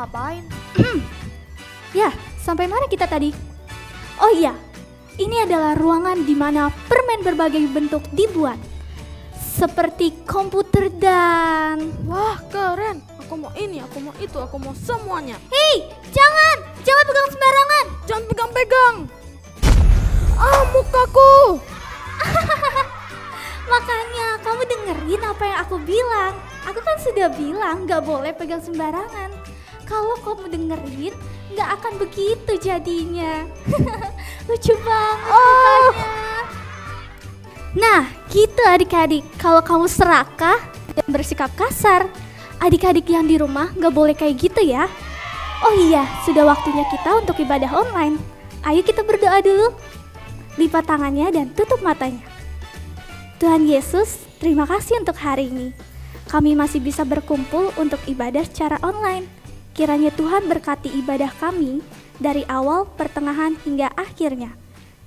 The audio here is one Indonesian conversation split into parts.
ngapain? Ya, sampai mana kita tadi? Oh iya, ini adalah ruangan di mana permen berbagai bentuk dibuat. Seperti komputer dan... Wah, keren. Aku mau ini, aku mau itu, aku mau semuanya. Hei, jangan pegang sembarangan. Jangan pegang-pegang. Ah, mukaku. Makanya kamu dengerin apa yang aku bilang. Aku kan sudah bilang gak boleh pegang sembarangan. Kalau kamu dengerin, gak akan begitu jadinya. Lucu banget mukanya. Nah, gitu adik-adik. Kalau kamu serakah dan bersikap kasar, adik-adik yang di rumah gak boleh kayak gitu ya. Oh iya, sudah waktunya kita untuk ibadah online. Ayo kita berdoa dulu. Lipat tangannya dan tutup matanya. Tuhan Yesus, terima kasih untuk hari ini. Kami masih bisa berkumpul untuk ibadah secara online. Kiranya Tuhan berkati ibadah kami dari awal, pertengahan, hingga akhirnya.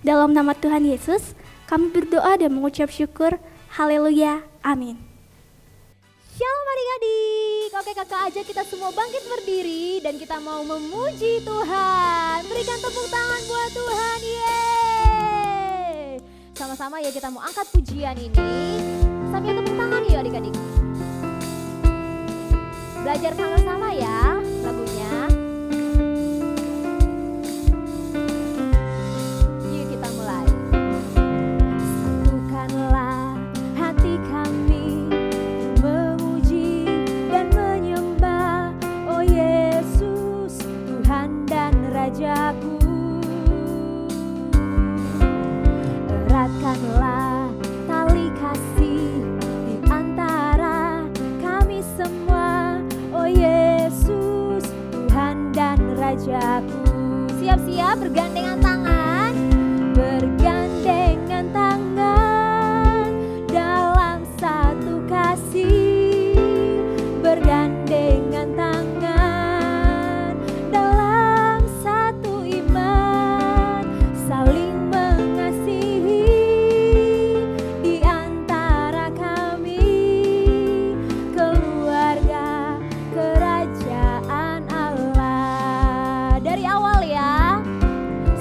Dalam nama Tuhan Yesus, kami berdoa dan mengucap syukur. Haleluya, amin. Shalom adik-adik. Oke, kakak ajak kita semua bangkit berdiri dan kita mau memuji Tuhan. Berikan tepuk tangan buat Tuhan. Yeay. Sama-sama ya kita mau angkat pujian ini sambil tepuk tangan yuk adik-adik. Belajar sama-sama ya lagunya. Yuk kita mulai. Satukanlah hati kami memuji dan menyembah, oh Yesus Tuhan dan Rajaku. Eratkanlah tali kasih di antara kami semua, oh Yesus Tuhan dan Rajaku. Siap-siap bergandengan tangan, bergandengan tangan dalam satu kasih, bergandengan tangan dalam satu iman, saling mengasihi di antara kami, keluarga kerajaan Allah. Dari awal ya,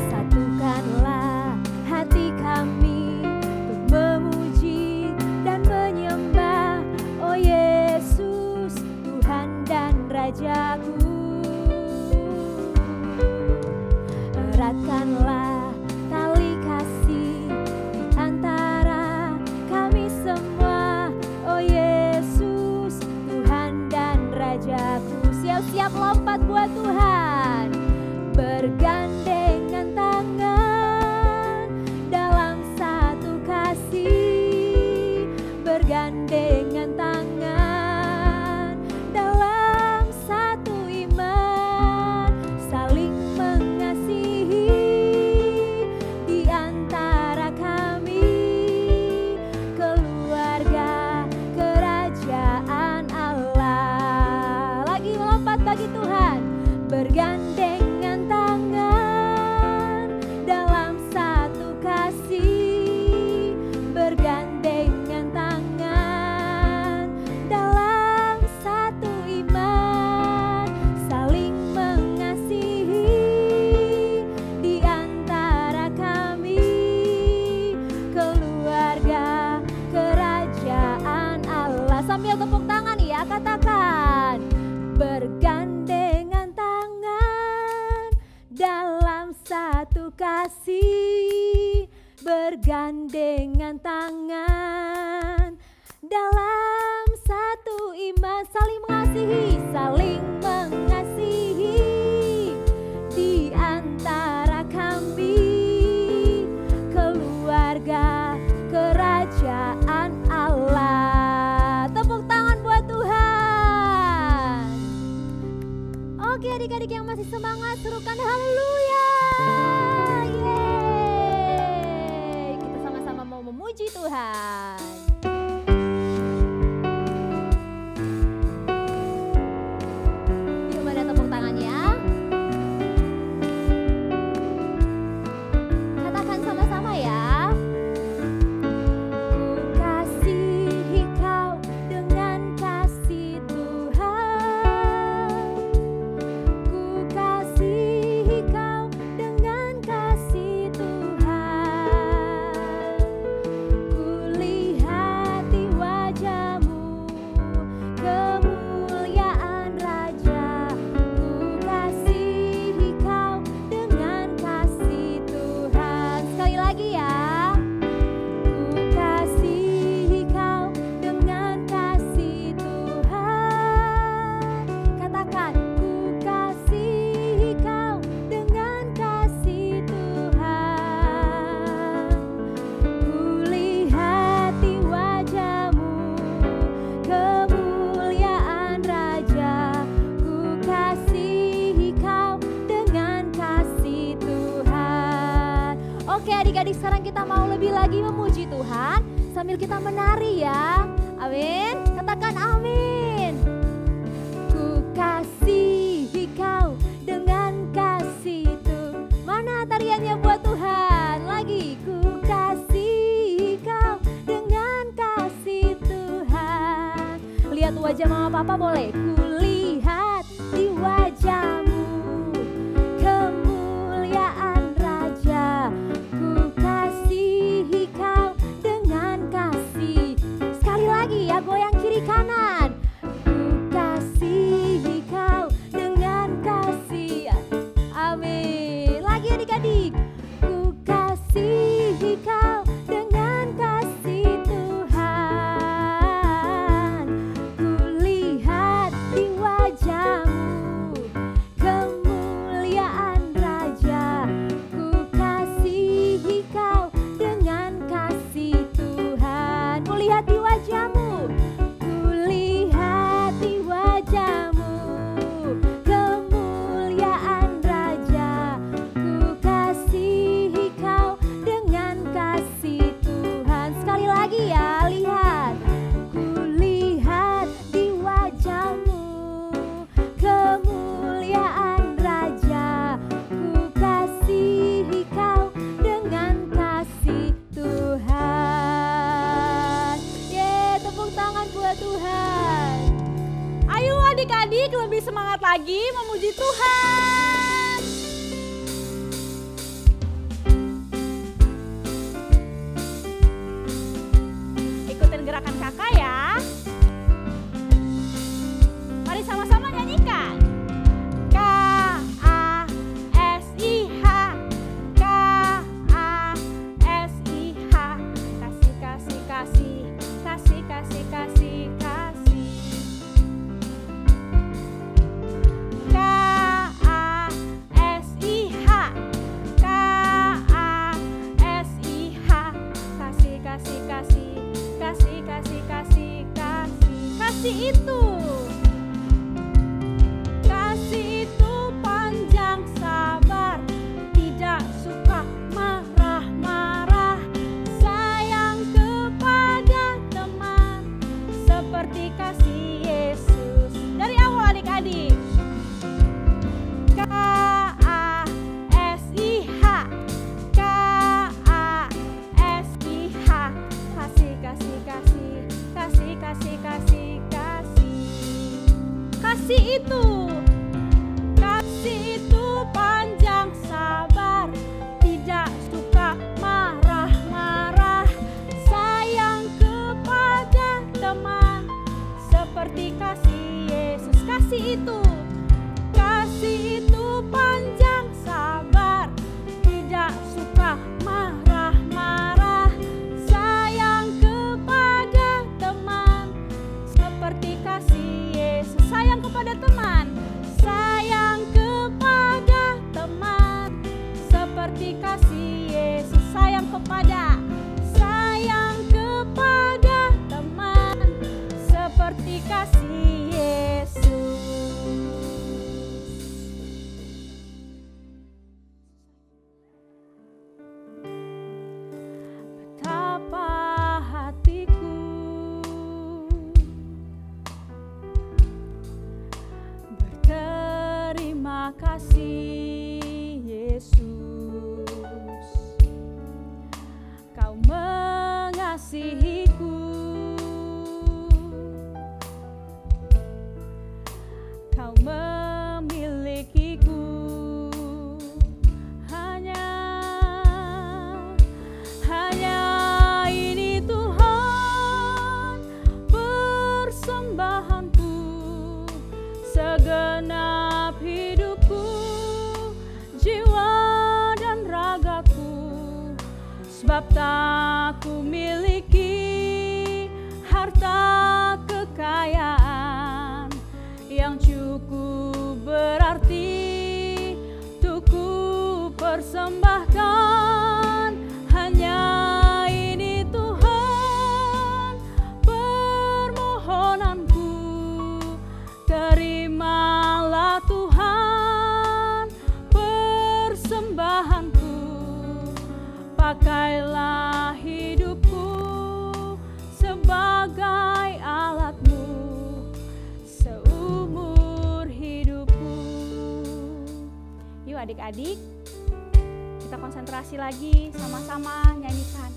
satukanlah hati kami untuk memuji dan menyembah, oh Yesus Tuhan dan Rajaku. Eratkanlah tali kasih di antara kami semua, oh Yesus Tuhan dan Rajaku. Siap-siap lompat buat Tuhan. Bergandengan tangan dalam satu kasih, bergandengan tangan dalam satu iman, saling mengasihi di antara kami, keluarga kerajaan Allah. Lagi melompat bagi Tuhan. Bergandengan tangan dalam satu kasih, bergandengan tangan dalam satu iman, saling mengasihi di antara kami, keluarga kerajaan Allah. Sambil tepuk tangan ya, katakan bergandengan tangan dalam satu kasih, bergandengan tangan dalam satu iman, saling mengasihi, saling mengasihi di antara kami, keluarga kerajaan Allah. Tepuk tangan buat Tuhan. Oke adik-adik yang masih semangat, serukan haleluya. Yeay. Kita sama-sama mau memuji Tuhan. Yuk mana tepuk tangannya. Katakan sama-sama ya. Ku kasihi kau dengan kasih Tuhan. Oke adik-adik, sekarang kita mau lebih lagi memuji Tuhan sambil kita menari ya. Amin, katakan amin. Ku kasihi kau dengan kasih itu. Mana tariannya buat Tuhan? Lagi, ku kasihi kau dengan kasih Tuhan. Lihat wajah mama papa boleh? Ku lihat di wajahmu kemuliaan Raja. Ku kasihi kau dengan kasih. Sekali lagi ya, goyang kiri kanan. Ku kasihi kau dengan kasih. Amin. Lagi adik-adik. Ku kasihi kau dengan kasih Tuhan. Ku lihat di wajahmu kemuliaan Raja. Ku kasihi kau dengan kasih Tuhan. Ku lihat di wajahmu. Ku lihat di wajahmu kemuliaan Raja. Ku kasihi kau dengan kasih Tuhan. Sekali lagi ya, lihat. Ku lihat di wajahmu kemuliaan Raja. Ku kasihi kau dengan kasih Tuhan. Tepuk tangan buat Tuhan. Ayo adik-adik lebih semangat lagi memuji Tuhan. Ikutin gerakan kakak ya. Mari sama-sama nyanyikan. K-A-S-I-H, K-A-S-I-H. Kasih, kasih, kasih, kasih, kasih, kasih, kasih. K-A-S-I-H, K-A-S-I-H. Kasih, kasih, kasih, kasih, kasih, kasih, kasih. Kasih itu. Kasih itu panjang sabar, tidak suka marah-marah, sayang kepada teman, seperti kasih Yesus. Dari awal adik-adik. K-A-S-I-H, K-A-S-I-H. Kasih, kasih, kasih, kasih, kasih, kasih, kasih. Kasih itu. Kasih itu panjang sabar, tidak suka marah-marah, sayang kepada teman, seperti kasih Yesus. Kasih itu. Kasih itu panjang sabar, tidak suka marah-marah, sayang kepada teman, seperti kasih Yesus. Sayang kepada teman, sayang kepada teman, seperti kasih Yesus. Sayang kepada teman, seperti kasih Yesus. Betapa hatiku berterima kasih Yesus, Kau mengasihiku, Kau memilikiku. Hanya ini Tuhan persembahanku, segenap hidupku, jiwa dan ragaku. Sebab tak ku miliki harta kekayaan yang cukup berarti untuk ku persembahkan. Hanya ini Tuhan permohonanku, terimalah Tuhan persembahanku, Pakailah hidupku sebagai alatmu seumur hidupku. Yuk adik-adik, kita konsentrasi lagi, sama-sama nyanyikan.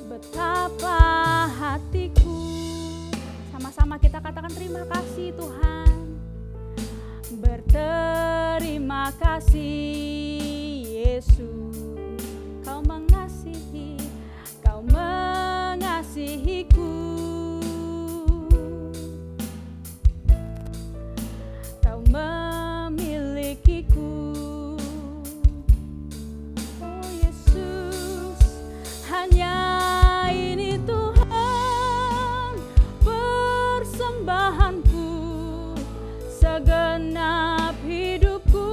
Betapa hatiku, sama-sama kita katakan terima kasih Tuhan. Berterima kasih Yesus, Kau mengasihi, Kau mengasihiku, Kau memilikiku. Oh Yesus, hanya ini Tuhan persembahanku, segenap hidupku,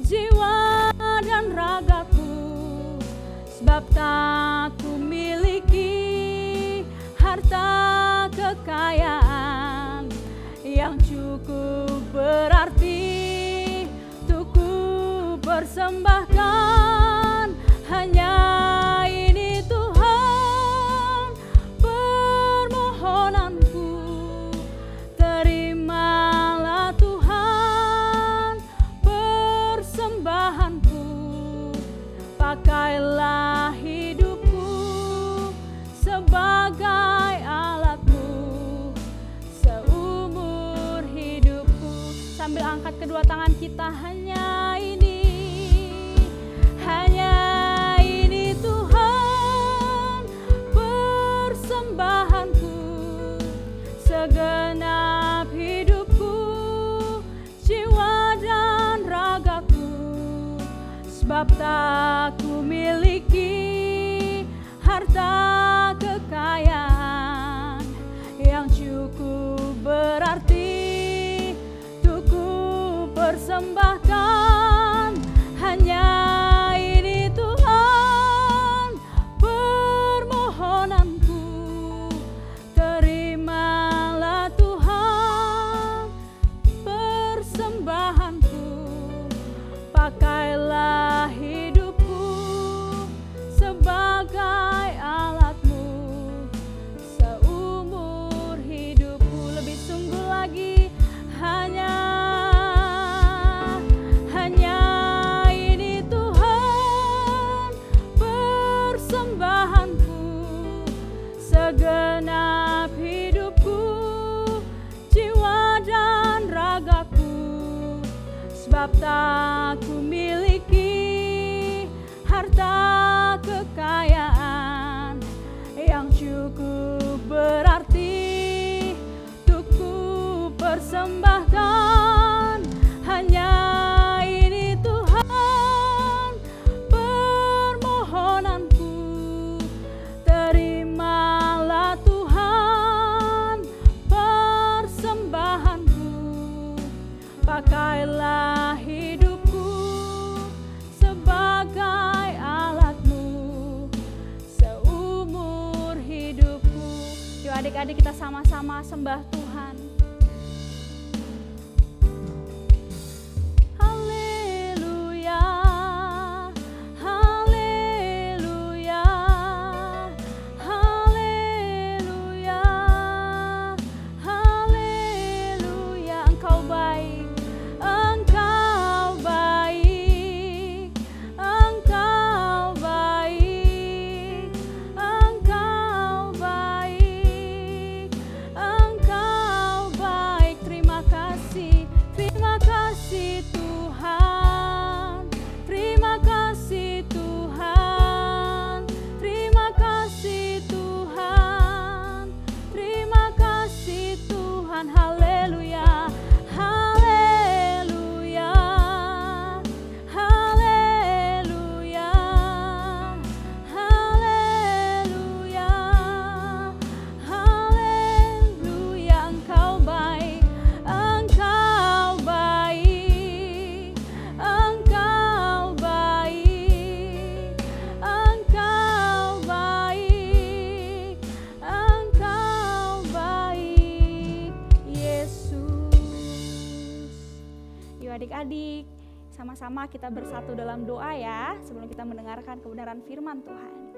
jiwa dan ragaku, sebab tak ku miliki harta kekayaan yang cukup berarti untuk ku persembahkan. Hanya ini Tuhan permohonanku, terimalah Tuhan persembahanku. Pakailah hidupku sebagai alatmu seumur hidupku. Sambil angkat kedua tangan kita, hanya ini Tuhan persembahanku, segenap hidupku, jiwa dan ragaku, sebab tak ku miliki harta kekayaan yang cukup berarti untuk ku persembahkan. Hanya ini Tuhan permohonanku, terimalah Tuhan persembahanku. Pakailah hidupku sebagai alatmu seumur hidupku. Lebih sungguh lagi, hanya ini Tuhan persembahanku, segenap hidupku, jiwa dan ragaku, sebab tak ku miliki harta kekayaan yang cukup berarti untuk ku persembahkan. Hanya ini Tuhan permohonanku, terimalah Tuhan persembahanku. Pakailah hidupku sebagai alatmu seumur hidupku. Yuk adik-adik, kita sama-sama sembah Tuhan. Haleluya, haleluya, haleluya, haleluya. Engkau baik, Engkau baik, Engkau baik, Engkau baik, Engkau baik. Terima kasih Tuhan, terima kasih Tuhan, terima kasih Tuhan, terima kasih Tuhan. Haleluya, haleluya, haleluya, haleluya, haleluya. Engkau baik, Engkau baik, Engkau baik, Engkau baik, Engkau baik, Yesus. Yuk adik-adik, Sama-sama kita bersatu dalam doa ya, sebelum kita mendengarkan kebenaran firman Tuhan.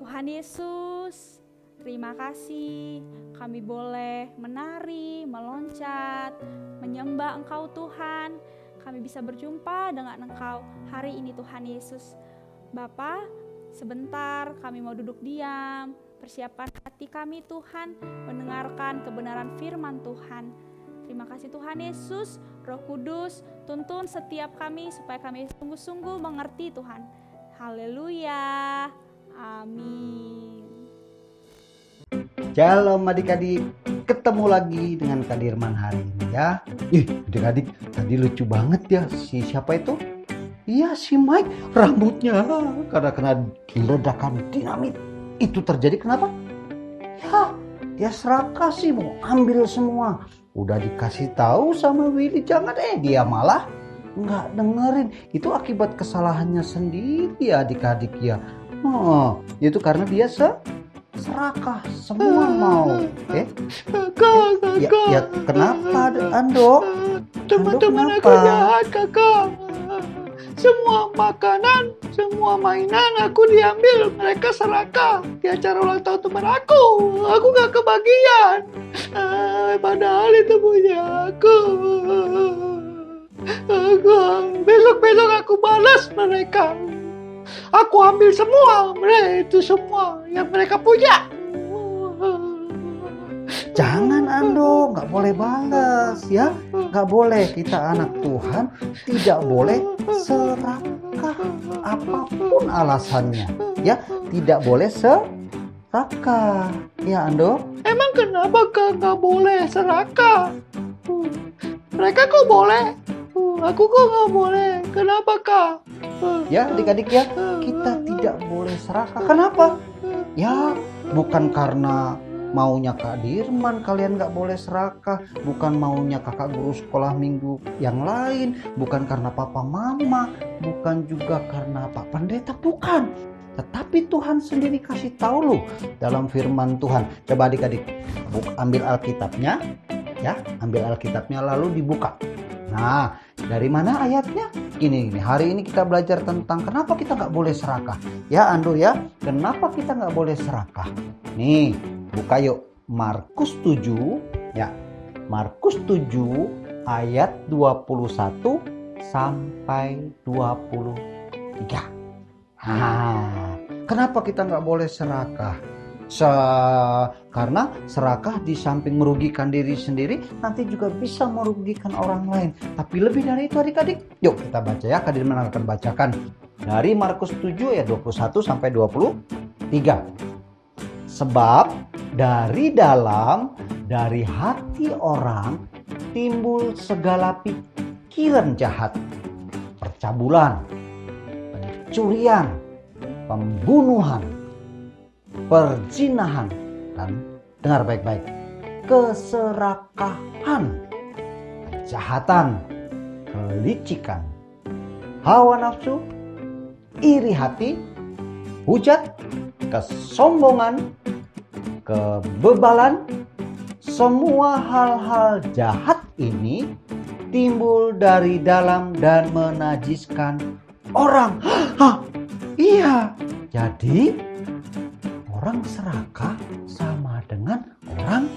Tuhan Yesus, terima kasih kami boleh menari, meloncat, menyembah Engkau Tuhan. Kami bisa berjumpa dengan Engkau hari ini Tuhan Yesus. Bapa, sebentar kami mau duduk diam, persiapkan hati kami Tuhan, mendengarkan kebenaran firman Tuhan. Terima kasih Tuhan Yesus, Roh Kudus, tuntun setiap kami supaya kami sungguh-sungguh mengerti Tuhan. Haleluya, amin. Shalom adik-adik, ketemu lagi dengan Kak Dirman hari ini ya. Adik-adik, tadi lucu banget ya si siapa itu? Iya si Mike, rambutnya karena kena ledakan dinamit. Itu terjadi kenapa? Ya, dia serakah sih, mau ambil semua. Udah dikasih tahu sama Willy jangan, dia malah nggak dengerin. Itu akibat kesalahannya sendiri ya adik-adik ya. Itu karena dia serakah, semua mau. Ya kenapa Ando? Teman-teman aku jahat kakak. Semua makanan, semua mainan aku diambil. Mereka serakah di acara ulang tahun teman aku. Aku gak kebagian. Padahal itu punya aku. Besok-besok aku balas mereka. Aku ambil semua. Itu semua yang mereka punya. Jangan Ando, nggak boleh balas ya, nggak boleh. Kita anak Tuhan tidak boleh serakah apapun alasannya ya, tidak boleh serakah ya Ando. Emang kenapa kak nggak boleh serakah? Mereka kok boleh, aku kok nggak boleh. Kenapa kak? Ya adik-adik ya, kita tidak boleh serakah. Kenapa? Ya bukan karena maunya Kak Dirman kalian gak boleh serakah, bukan maunya kakak guru sekolah minggu yang lain, bukan karena papa mama, bukan juga karena Pak Pendeta, bukan. Tetapi Tuhan sendiri kasih tahu loh dalam firman Tuhan. Coba adik-adik ambil Alkitabnya ya, ambil Alkitabnya lalu dibuka. Nah, dari mana ayatnya? Gini, hari ini kita belajar tentang kenapa kita gak boleh serakah. Ya Ando ya, kenapa kita gak boleh serakah? Nih, buka yuk Markus 7 ya. Markus 7 ayat 21 sampai 23. Kenapa kita nggak boleh serakah? Karena serakah di samping merugikan diri sendiri, nanti juga bisa merugikan orang lain. Tapi lebih dari itu adik-adik, yuk kita baca ya. Kak Dirman akan bacakan dari Markus 7 ayat 21 sampai 23. Sebab dari dari hati orang timbul segala pikiran jahat, percabulan, pencurian, pembunuhan, perzinahan, dan dengar baik-baik, keserakahan, kejahatan, kelicikan, hawa nafsu, iri hati, hujat, kesombongan, kebebalan. Semua hal-hal jahat ini timbul dari dalam dan menajiskan orang. Iya, jadi orang serakah sama dengan orang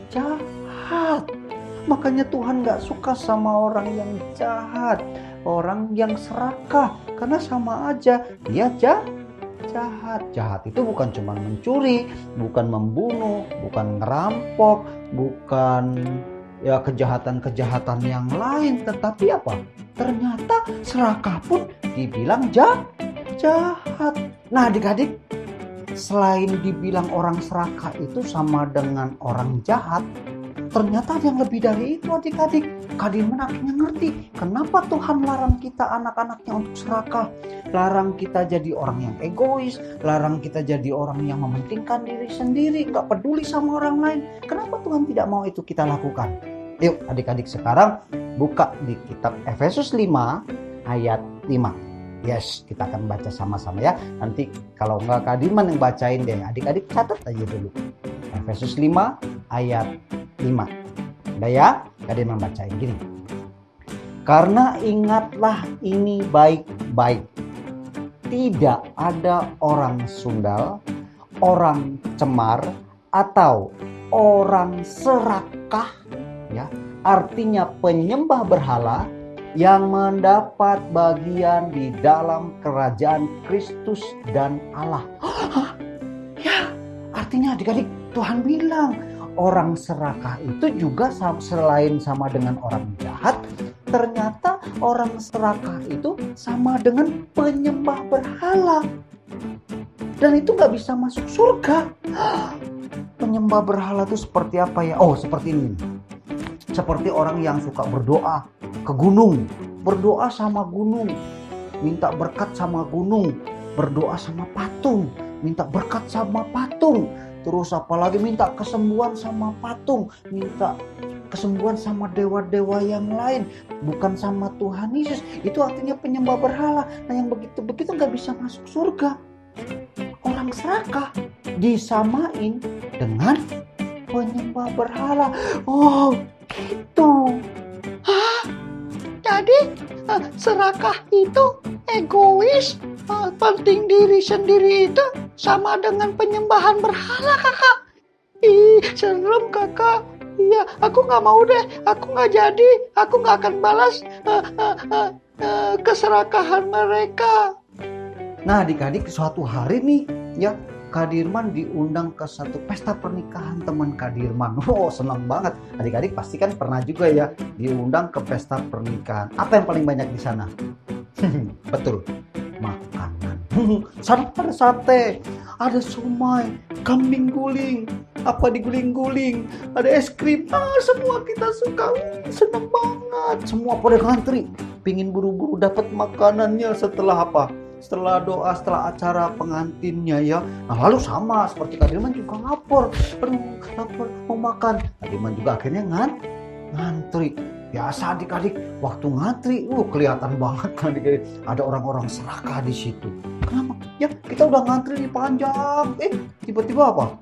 jahat. Makanya Tuhan gak suka sama orang yang jahat, orang yang serakah, karena sama aja dia jahat. Jahat itu bukan cuma mencuri, bukan membunuh, bukan ngerampok, bukan ya kejahatan-kejahatan yang lain, tetapi apa? Ternyata serakah pun dibilang jahat. Nah adik-adik, selain dibilang orang serakah itu sama dengan orang jahat, ternyata ada yang lebih dari itu adik-adik. Kak Dirman akhirnya ngerti kenapa Tuhan larang kita anak-anaknya untuk serakah, larang kita jadi orang yang egois, larang kita jadi orang yang mementingkan diri sendiri, gak peduli sama orang lain. Kenapa Tuhan tidak mau itu kita lakukan? Yuk adik-adik sekarang buka di kitab Efesus 5 ayat 5. Yes, kita akan baca sama-sama ya. Nanti kalau enggak Kak Dirman yang bacain deh, adik-adik catat aja dulu. Efesus 5 ayat 5. Udah ya, Kak Dirman bacain gini. Karena ingatlah ini baik-baik. Tidak ada orang sundal, orang cemar, atau orang serakah, ya, artinya penyembah berhala yang mendapat bagian di dalam kerajaan Kristus dan Allah. Ya, artinya adik-adik, Tuhan bilang orang serakah itu juga selain sama dengan orang jahat, ternyata orang serakah itu sama dengan penyembah berhala. Dan itu gak bisa masuk surga. Penyembah berhala itu seperti apa ya? Oh, seperti ini. Seperti orang yang suka berdoa ke gunung. Berdoa sama gunung. Minta berkat sama gunung. Berdoa sama patung. Minta berkat sama patung. Terus apalagi minta kesembuhan sama patung. Minta kesembuhan sama dewa-dewa yang lain, bukan sama Tuhan Yesus. Itu artinya penyembah berhala. Nah, yang begitu-begitu gak bisa masuk surga. Orang serakah disamain dengan penyembah berhala. Oh, gitu. Hah? Jadi serakah itu egois, penting diri sendiri itu sama dengan penyembahan berhala, kakak. Ih, serem, kakak. Iya, aku nggak mau deh. Aku nggak jadi. Aku nggak akan balas keserakahan mereka. Nah, adik-adik, suatu hari nih, ya, Kak Dirman diundang ke satu pesta pernikahan teman Kak Dirman. Oh, senang banget. Adik-adik pasti kan pernah juga ya diundang ke pesta pernikahan. Apa yang paling banyak di sana? Betul, makanan. Sana ada sate, ada somai, kambing guling, apa diguling-guling, ada es krim. Semua kita suka. Senang banget. Semua pada ngantri, pingin buru-buru dapat makanannya setelah apa? Setelah doa, setelah acara pengantinnya ya. Nah, lalu sama seperti Kak Dirman juga lapar. Aduh, lapar mau makan. Kak Dirman juga akhirnya ngantri. Biasa adik-adik, waktu ngantri, kelihatan banget kan adik-adik. Ada orang-orang serakah di situ. Kenapa? Ya, kita udah ngantri di panjang. Tiba-tiba apa?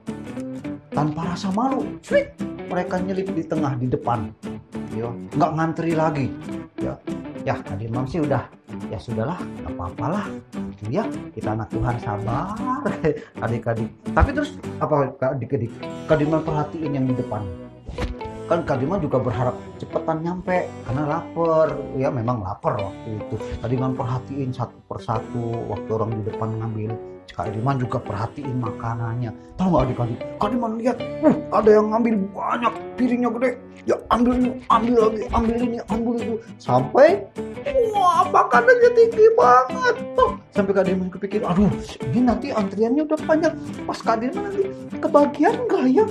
Tanpa rasa malu, mereka nyelip di tengah, di depan. Ya, nggak ngantri lagi. Ya, Kak Dirman sih udah. Ya sudahlah, gak apa-apalah. Ya, kita anak Tuhan, sabar. Adik-adik. Tapi terus apa adik-adik? Kak Dirman perhatiin yang di depan. Kan Kak Dirman juga berharap cepetan nyampe karena lapar. Ya memang lapar waktu itu. Kak Dirman perhatiin satu persatu waktu orang di depan ngambil. Kak Dirman juga perhatiin makanannya. Tahu nggak adik-adik? Kak Dirman lihat, ada yang ngambil banyak, piringnya gede. Ya ambil ini, ambil lagi, ambil ini, ambil itu. Sampai, wah, makanannya tinggi banget. Sampai Kak Dirman kepikir, aduh, ini nanti antriannya udah panjang. Pas Kak Dirman nanti kebagian nggak ya?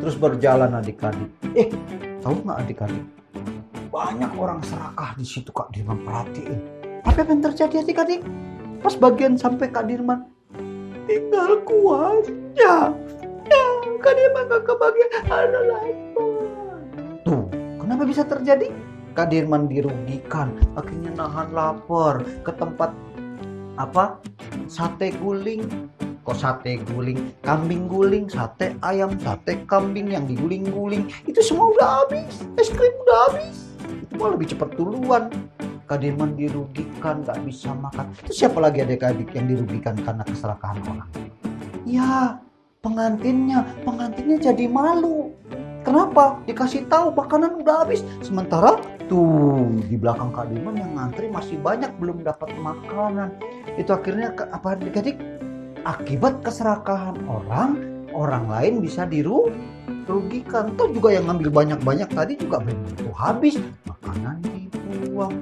Terus berjalan adik-adik. Tahu nggak adik-adik? Banyak orang serakah di situ Kak Dirman perhatiin. Tapi apa yang terjadi adik-adik? Pas bagian sampai Kak Dirman, tinggal kuahnya. Ya, Kak Dirman gak kebagian, ada lapar. Tuh, kenapa bisa terjadi? Kak Dirman dirugikan, akhirnya nahan lapar ke tempat apa? Sate guling. Kok sate guling? Kambing guling, sate ayam, sate kambing yang diguling-guling. Itu semua udah habis, es krim udah habis. Itu malah lebih cepat duluan. Kak Dirman dirugikan, gak bisa makan. Itu siapa lagi adik-adik yang dirugikan karena keserakahan orang? Ya, pengantinnya jadi malu. Kenapa? Dikasih tahu makanan udah habis. Sementara tuh di belakang Kak Dirman yang ngantri masih banyak belum dapat makanan. Itu akhirnya apa adik-adik? Akibat keserakahan orang lain bisa dirugikan. Toh juga yang ngambil banyak-banyak tadi juga belum tentu habis. Makanan dibuang.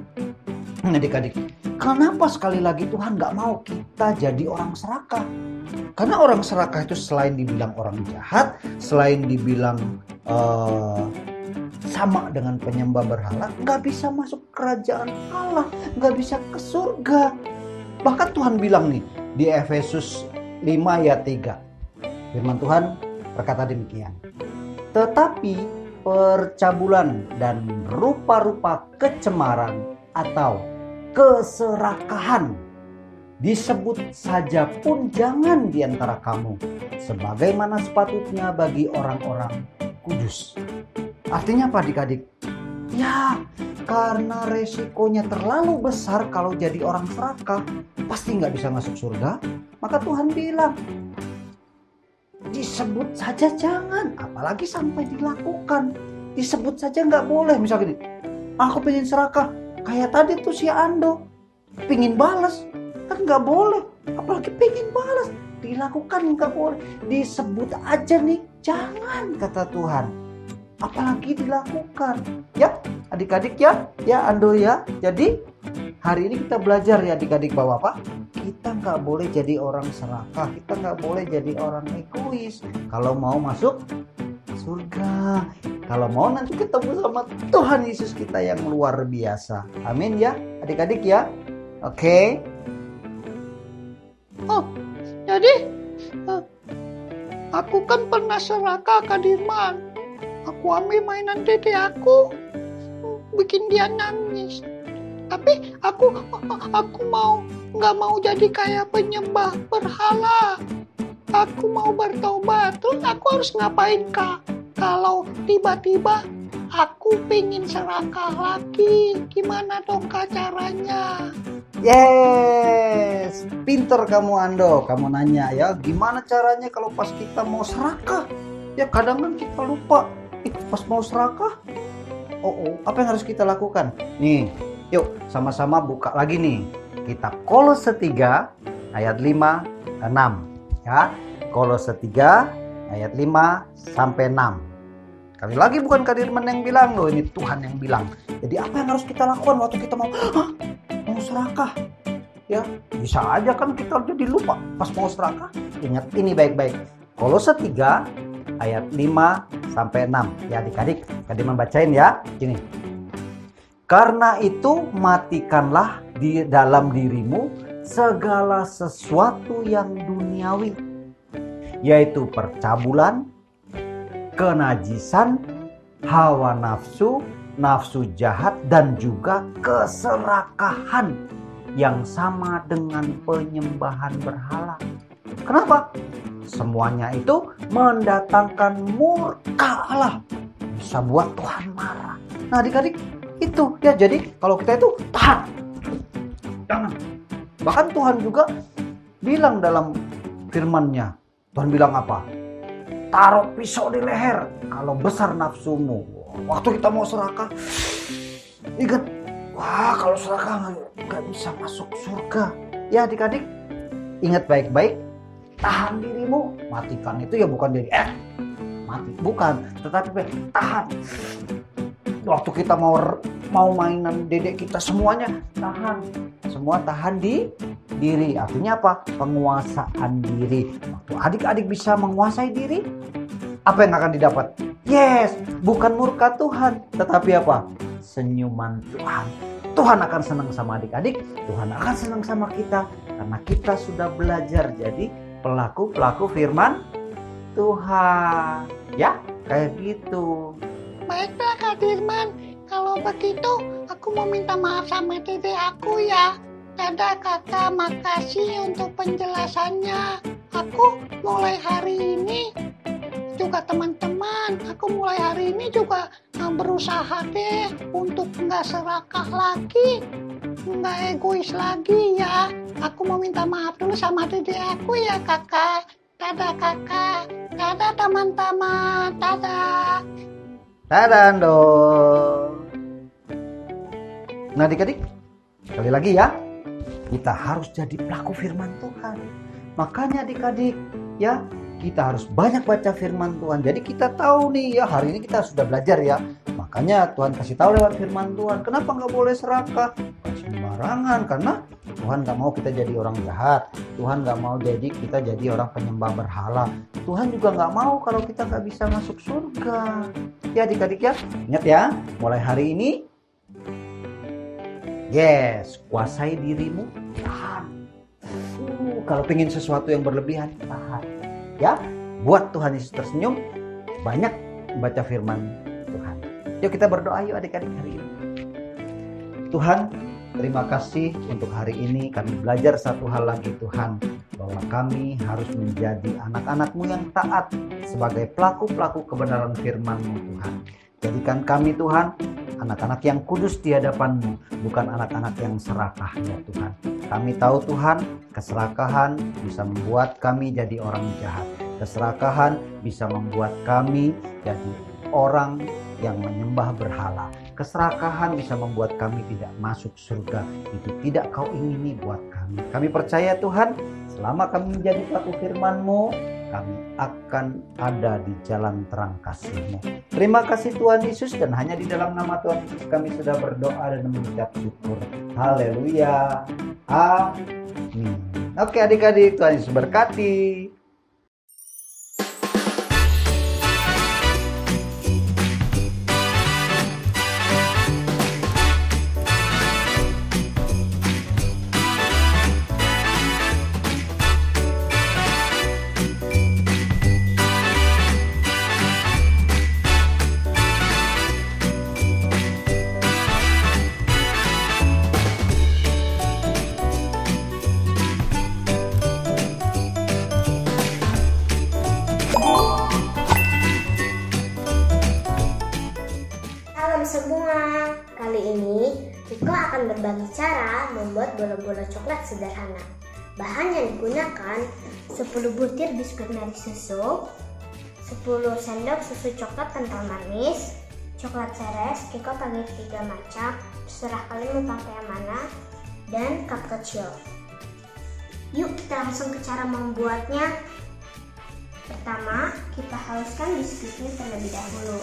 Adik-adik, kenapa sekali lagi Tuhan gak mau kita jadi orang serakah? Karena orang serakah itu selain dibilang orang jahat, selain dibilang sama dengan penyembah berhala, gak bisa masuk kerajaan Allah, gak bisa ke surga. Bahkan Tuhan bilang nih di Efesus 5 ayat 3, firman Tuhan berkata demikian. Tetapi percabulan dan rupa-rupa kecemaran atau keserakahan disebut saja pun jangan di antara kamu, sebagaimana sepatutnya bagi orang-orang kudus. Artinya apa adik-adik? Ya, karena resikonya terlalu besar kalau jadi orang serakah, pasti nggak bisa masuk surga. Maka Tuhan bilang, disebut saja jangan, apalagi sampai dilakukan. Disebut saja nggak boleh. Misalnya gini, aku pengen serakah, kayak tadi tuh si Ando, pengen balas, kan nggak boleh. Apalagi pengen balas, dilakukan nggak boleh. Disebut aja nih, jangan, kata Tuhan. Apalagi dilakukan. Ya, adik-adik ya Ando ya. Jadi hari ini kita belajar ya adik-adik bahwa apa? Kita nggak boleh jadi orang serakah, kita nggak boleh jadi orang egois. Kalau mau masuk surga, kalau mau nanti ketemu sama Tuhan Yesus kita yang luar biasa. Amin ya adik-adik ya. Oke. Oh, jadi aku kan pernah serakah, Kak Dirman. Aku ambil mainan dede aku, bikin dia nangis. Tapi aku nggak mau jadi kayak penyembah berhala. Aku mau bertobat. Terus aku harus ngapain, Kak? Kalau tiba-tiba aku pengen serakah lagi, gimana dong, Kak, caranya? Yes, pinter kamu Ando. Kamu nanya ya, gimana caranya kalau pas kita mau serakah? Ya kadang kan kita lupa. Pas mau serakah, apa yang harus kita lakukan? Nih, yuk sama-sama buka lagi nih. Kitab Kolose 3 ayat 5-6 ya. Kolose 3 ayat 5 sampai 6. Kali lagi bukan Kak Dirman yang bilang loh, ini Tuhan yang bilang. Jadi apa yang harus kita lakukan waktu kita mau serakah? Ya, bisa aja kan kita jadi lupa pas mau serakah. Ingat ini baik-baik. Kolose 3 ayat 5 sampai 6. Ya adik-adik, Kak Dirman bacain ya. Gini. Karena itu matikanlah di dalam dirimu segala sesuatu yang duniawi, yaitu percabulan, kenajisan, hawa nafsu, nafsu jahat, dan juga keserakahan yang sama dengan penyembahan berhala. Kenapa? Semuanya itu mendatangkan murka Allah, bisa buat Tuhan marah. Nah adik-adik, itu ya, jadi kalau kita itu tahan, jangan. Bahkan Tuhan juga bilang dalam firman-Nya, Tuhan bilang apa? Taruh pisau di leher kalau besar nafsumu. Waktu kita mau serakah, ingat, wah kalau serakah nggak bisa masuk surga. Ya adik-adik, ingat baik-baik, tahan dirimu. Matikan itu ya bukan diri mati, bukan, tetapi tahan. Waktu kita mau mainan dedek kita, semuanya tahan, semua tahan di diri. Artinya apa? Penguasaan diri. Waktu adik-adik bisa menguasai diri, apa yang akan didapat? Yes, bukan murka Tuhan, tetapi apa? Senyuman Tuhan. Tuhan akan senang sama adik-adik, Tuhan akan senang sama kita, karena kita sudah belajar jadi pelaku-pelaku firman Tuhan. Ya, kayak gitu. Baiklah Kak Dirman, kalau begitu aku mau minta maaf sama dede aku ya. Dadah kakak, makasih untuk penjelasannya. Aku mulai hari ini juga teman-teman, aku mulai hari ini juga berusaha deh untuk nggak serakah lagi, nggak egois lagi ya. Aku mau minta maaf dulu sama dede aku ya kakak. Dadah kakak, dadah teman-teman, dadah. Dadah Ando. Nah adik-adik, sekali lagi ya, kita harus jadi pelaku firman Tuhan. Makanya adik-adik ya, kita harus banyak baca firman Tuhan. Jadi kita tahu nih ya, hari ini kita sudah belajar ya. Makanya Tuhan kasih tahu lewat firman Tuhan, kenapa nggak boleh serakah? Sembarangan, karena Tuhan nggak mau kita jadi orang jahat. Tuhan nggak mau kita jadi orang penyembah berhala. Tuhan juga nggak mau kalau kita nggak bisa masuk surga. Ya adik-adik ya, ingat ya, mulai hari ini, yes, kuasai dirimu, tahan. Kalau pengen sesuatu yang berlebihan, tahan. Ya, buat Tuhan Yesus tersenyum, banyak baca firman Tuhan. Yuk kita berdoa yuk adik-adik hari ini. Tuhan, terima kasih untuk hari ini kami belajar satu hal lagi Tuhan, bahwa kami harus menjadi anak-anak-Mu yang taat sebagai pelaku-pelaku kebenaran firman-Mu Tuhan. Jadikan kami Tuhan anak-anak yang kudus di hadapan-Mu, bukan anak-anak yang serakah ya Tuhan. Kami tahu Tuhan, keserakahan bisa membuat kami jadi orang jahat. Keserakahan bisa membuat kami jadi orang yang menyembah berhala. Keserakahan bisa membuat kami tidak masuk surga. Itu tidak Kau ingini buat kami. Kami percaya Tuhan, selama kami menjadi pelaku firman-Mu, kami akan ada di jalan terang kasih-Mu. Terima kasih Tuhan Yesus, dan hanya di dalam nama Tuhan Yesus kami sudah berdoa dan mengucap syukur. Haleluya. Amin. Oke adik-adik, Tuhan Yesus berkati. Semua, kali ini Riko akan berbagi cara membuat bola-bola coklat sederhana. Bahan yang digunakan 10 butir biskuit meri susu, 10 sendok susu coklat kental manis, coklat ceres, Riko pakai 3 macam, terserah kalian mau pakai yang mana, dan cup kecil. Yuk kita langsung ke cara membuatnya. Pertama, kita haluskan biskuitnya terlebih dahulu.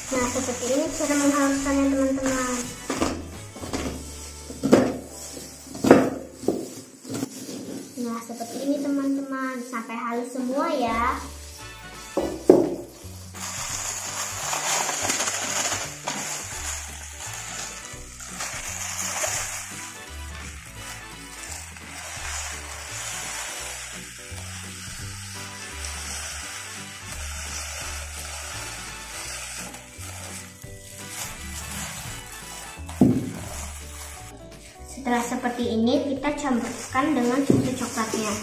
Nah, seperti ini cara menghaluskannya teman-teman. Nah, seperti ini teman-teman, sampai halus semua ya. Setelah seperti ini, kita campurkan dengan susu coklatnya.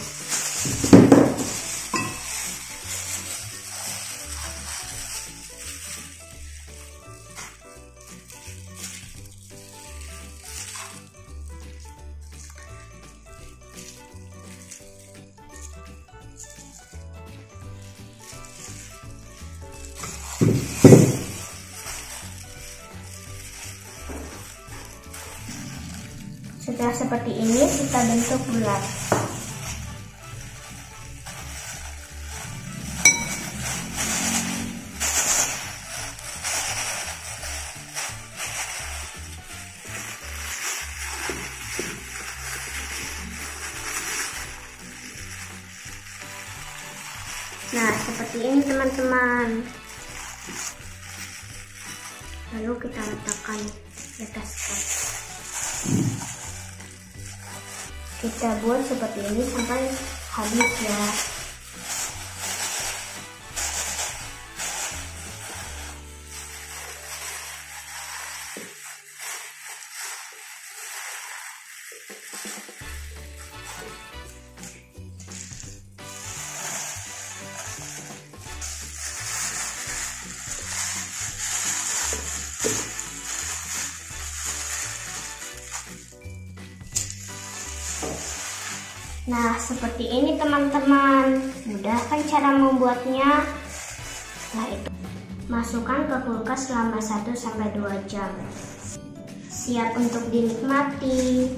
Setelah seperti ini, kita bentuk bulat. Nah, seperti ini teman-teman. Lalu kita letakkan di atas cup. Kita buat seperti ini sampai habis ya. Nah, seperti ini teman-teman. Mudah kan cara membuatnya? Setelah itu, masukkan ke kulkas selama 1-2 jam. Siap untuk dinikmati.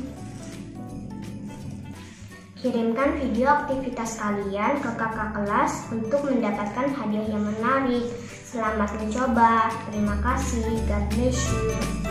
Kirimkan video aktivitas kalian ke kakak kelas untuk mendapatkan hadiah yang menarik. Selamat mencoba. Terima kasih. God bless you.